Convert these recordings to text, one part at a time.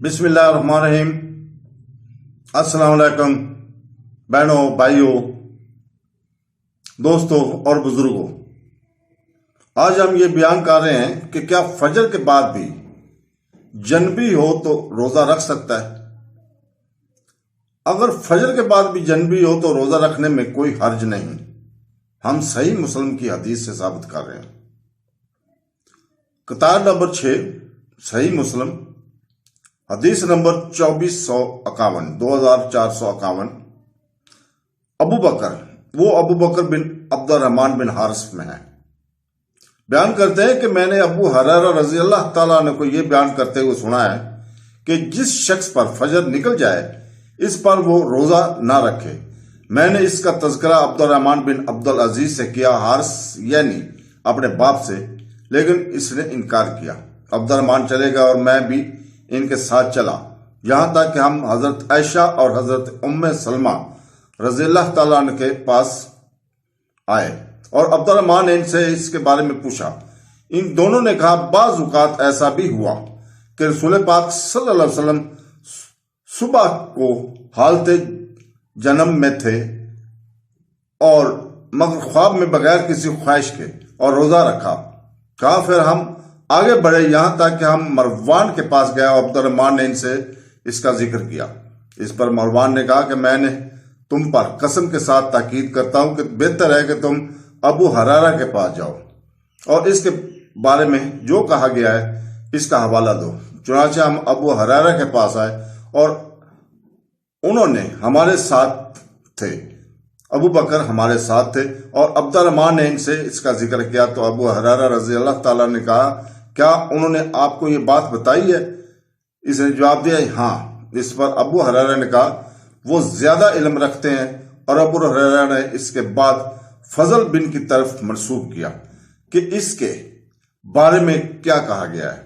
بسم اللہ الرحمن الرحیم۔ السلام علیکم بہنوں، بھائیوں، دوستوں اور بزرگوں۔ آج ہم یہ بیان کر رہے ہیں کہ کیا فجر کے بعد بھی جنبی ہو تو روزہ رکھ سکتا ہے؟ اگر فجر کے بعد بھی جنبی ہو تو روزہ رکھنے میں کوئی حرج نہیں۔ ہم صحیح مسلم کی حدیث سے ثابت کر رہے ہیں۔ کتاب نمبر 6 صحیح مسلم، حدیث نمبر 2451 ابو بکر بن عبد الرحمن بن حارث میں ہے۔ بیان کرتے ہیں کہ میں نے ابو ہریرہ رضی اللہ تعالیٰ عنہ کو یہ بیان کرتے ہوئے سنا ہے کہ جس شخص پر فجر نکل جائے اس پر وہ روزہ نہ رکھے۔ میں نے اس کا تذکرہ عبد الرحمن بن عبد العزیز سے کیا، حارث یعنی اپنے باپ سے، لیکن اس نے انکار کیا۔ عبد الرحمن چلے گا اور میں بھی ان کے ساتھ چلا، یہاں تک کہ ہم حضرت عائشہ اور حضرت ام سلمہ رضی اللہ تعالیٰ عنہ کے پاس آئے اور عبد الرحمن نے ان سے اس کے بارے میں پوچھا۔ ان دونوں نے کہا بعض اوقات ایسا بھی ہوا کہ رسول پاک صلی اللہ علیہ وسلم صبح کو حالت جنم میں تھے اور مگر خواب میں بغیر کسی خواہش کے اور روزہ رکھا۔ کہا پھر ہم آگے بڑھے یہاں تک کہ ہم مروان کے پاس گئے اور عبد الرحمن نے ان سے اس کا ذکر کیا۔ اس پر مروان نے کہا کہ میں نے تم پر قسم کے ساتھ تاکید کرتا ہوں کہ بہتر ہے کہ تم ابو ہریرہ کے پاس جاؤ اور اس کے بارے میں جو کہا گیا ہے اس کا حوالہ دو۔ چنانچہ ہم ابو ہریرہ کے پاس آئے اور انہوں نے ہمارے ساتھ تھے، ابو بکر ہمارے ساتھ تھے اور عبد الرحمن نے ان سے اس کا ذکر کیا۔ تو ابو ہریرہ رضی اللہ تعالیٰ نے کہا کیا انہوں نے آپ کو یہ بات بتائی ہے؟ اس نے جواب دیا ہاں۔ اس پر ابو ہریرہ نے کہا وہ زیادہ علم رکھتے ہیں، اور ابو ہریرہ نے اس کے بعد فضل بن کی طرف منسوب کیا کہ اس کے بارے میں کیا کہا گیا ہے۔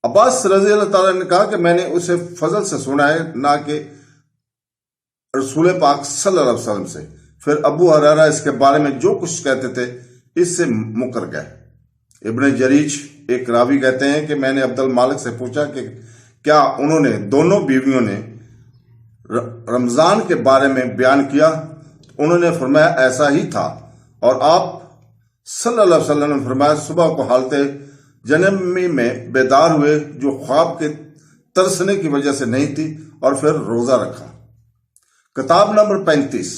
عباس رضی اللہ تعالیٰ نے کہا کہ میں نے اسے فضل سے سنا ہے، نہ کہ رسول پاک صلی اللہ علیہ وسلم سے۔ پھر ابو ہریرہ اس کے بارے میں جو کچھ کہتے تھے اس سے مکر گئے۔ ابن جریج ایک راوی کہتے ہیں کہ میں نے عبد المالک سے پوچھا کہ کیا انہوں نے دونوں بیویوں نے رمضان کے بارے میں بیان کیا؟ انہوں نے فرمایا ایسا ہی تھا، اور آپ صلی اللہ علیہ وسلم نے فرمایا صبح کو حالت جنمی میں بیدار ہوئے جو خواب کے ترسنے کی وجہ سے نہیں تھی، اور پھر روزہ رکھا۔ کتاب نمبر 35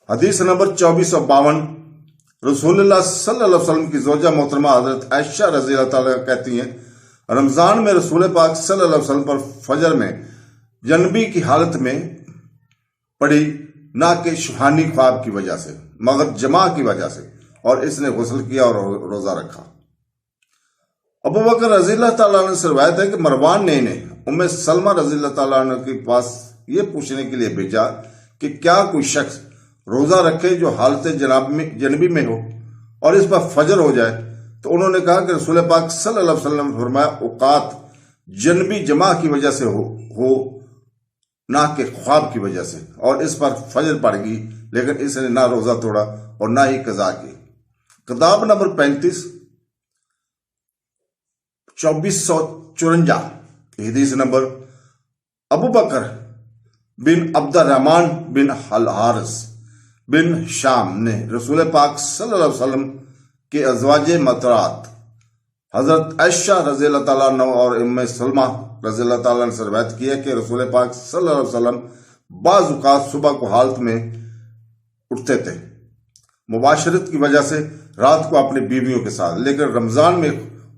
حدیث نمبر 2452 رسول اللہ صلی اللہ علیہ وسلم کی زوجہ محترمہ حضرت عائشہ رضی اللہ تعالیٰ کہتی ہیں رمضان میں رسول پاک صلی اللہ علیہ وسلم پر فجر میں جنبی کی حالت میں پڑی، نہ کہ شبحانی خواب کی وجہ سے مگر جماع کی وجہ سے، اور اس نے غسل کیا اور روزہ رکھا۔ ابو بکر رضی اللہ تعالیٰ عنہ سے روایت ہے کہ مروان نے انہیں ام سلمہ رضی اللہ تعالیٰ عنہ کے پاس یہ پوچھنے کے لیے بھیجا کہ کیا کوئی شخص روزہ رکھے جو حالت جنبی میں ہو اور اس پر فجر ہو جائے؟ تو انہوں نے کہا کہ رسول پاک صلی اللہ علیہ وسلم نے فرمایا اوقات جنبی جماع کی وجہ سے ہو نہ کہ خواب کی وجہ سے، اور اس پر فجر پڑ گئی، لیکن اس نے نہ روزہ توڑا اور نہ ہی قضا کی۔ کتاب نمبر 35 2454 حدیث نمبر ابو بکر بن عبد الرحمن بن الحارث بن شام نے رسول پاک صلی اللہ علیہ وسلم کے ازواج مطہرات حضرت عائشہ رضی اللہ تعالیٰ عنہ اور ام سلمہ رضی اللہ تعالیٰ عنہ سے روایت کی ہے کہ رسول پاک صلی اللہ علیہ وسلم بعض اوقات صبح کو حالت میں اٹھتے تھے مباشرت کی وجہ سے رات کو اپنی بیویوں کے ساتھ، لیکن رمضان میں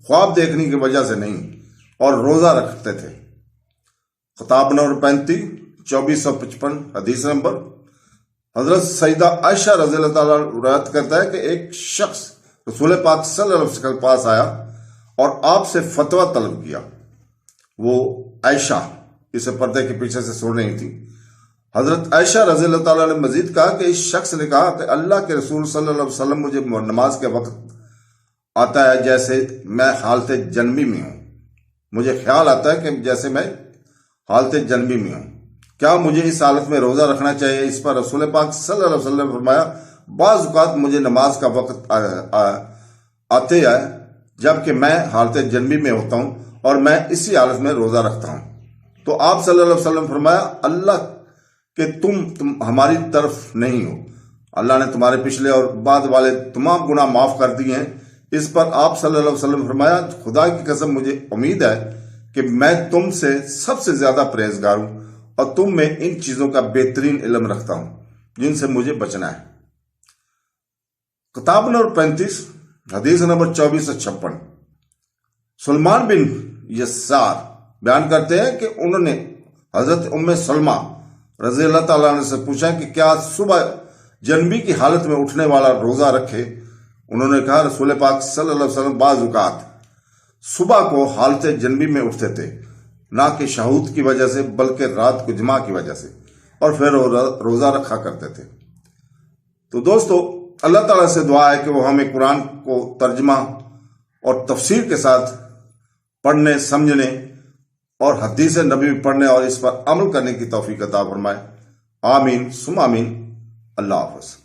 خواب دیکھنے کی وجہ سے نہیں، اور روزہ رکھتے تھے۔ خطاب نمبر 35 2455 حدیث نمبر حضرت سیدہ عائشہ رضی اللہ تعالیٰ روایت کرتا ہے کہ ایک شخص رسول پاک صلی اللہ علیہ وسلم کے پاس آیا اور آپ سے فتویٰ طلب کیا۔ وہ عائشہ اسے پردے کے پیچھے سے سن رہی تھی۔ حضرت عائشہ رضی اللہ تعالیٰ نے مزید کہا کہ اس شخص نے کہا کہ اللہ کے رسول صلی اللہ علیہ وسلم مجھے نماز کے وقت آتا ہے جیسے میں حالت جنبی میں ہوں، مجھے خیال آتا ہے کہ جیسے میں حالت جنبی میں ہوں، کیا مجھے اس حالت میں روزہ رکھنا چاہیے؟ اس پر رسول پاک صلی اللہ علیہ وسلم نے فرمایا بعض اوقات مجھے نماز کا وقت آتے ہے جبکہ میں حالت جنبی میں ہوتا ہوں اور میں اسی حالت میں روزہ رکھتا ہوں۔ تو آپ صلی اللہ علیہ وسلم فرمایا اللہ کہ تم ہماری طرف نہیں ہو، اللہ نے تمہارے پچھلے اور بعد والے تمام گناہ معاف کر دیے ہیں۔ اس پر آپ صلی اللہ علیہ وسلم فرمایا خدا کی قسم مجھے امید ہے کہ میں تم سے سب سے زیادہ پرہیزگار ہوں اور تم میں ان چیزوں کا بہترین علم رکھتا ہوں جن سے مجھے بچنا ہے۔ کتاب نمبر 35 حدیث نمبر 24 سے 56۔ سلمان بن یسار بیان کرتے ہیں کہ انہوں نے حضرت ام سلمہ رضی اللہ تعالیٰ عنہ سے پوچھا کہ کیا صبح جنبی کی حالت میں اٹھنے والا روزہ رکھے؟ انہوں نے کہا رسول پاک صلی اللہ علیہ وسلم بعض اوقات صبح کو حالت جنبی میں اٹھتے تھے، نہ کہ شہوت کی وجہ سے بلکہ رات کو جماع کی وجہ سے، اور پھر روزہ رکھا کرتے تھے۔ تو دوستو اللہ تعالیٰ سے دعا ہے کہ وہ ہمیں قرآن کو ترجمہ اور تفسیر کے ساتھ پڑھنے، سمجھنے اور حدیث نبی پڑھنے اور اس پر عمل کرنے کی توفیق عطا فرمائے۔ آمین ثم آمین۔ اللہ حافظ۔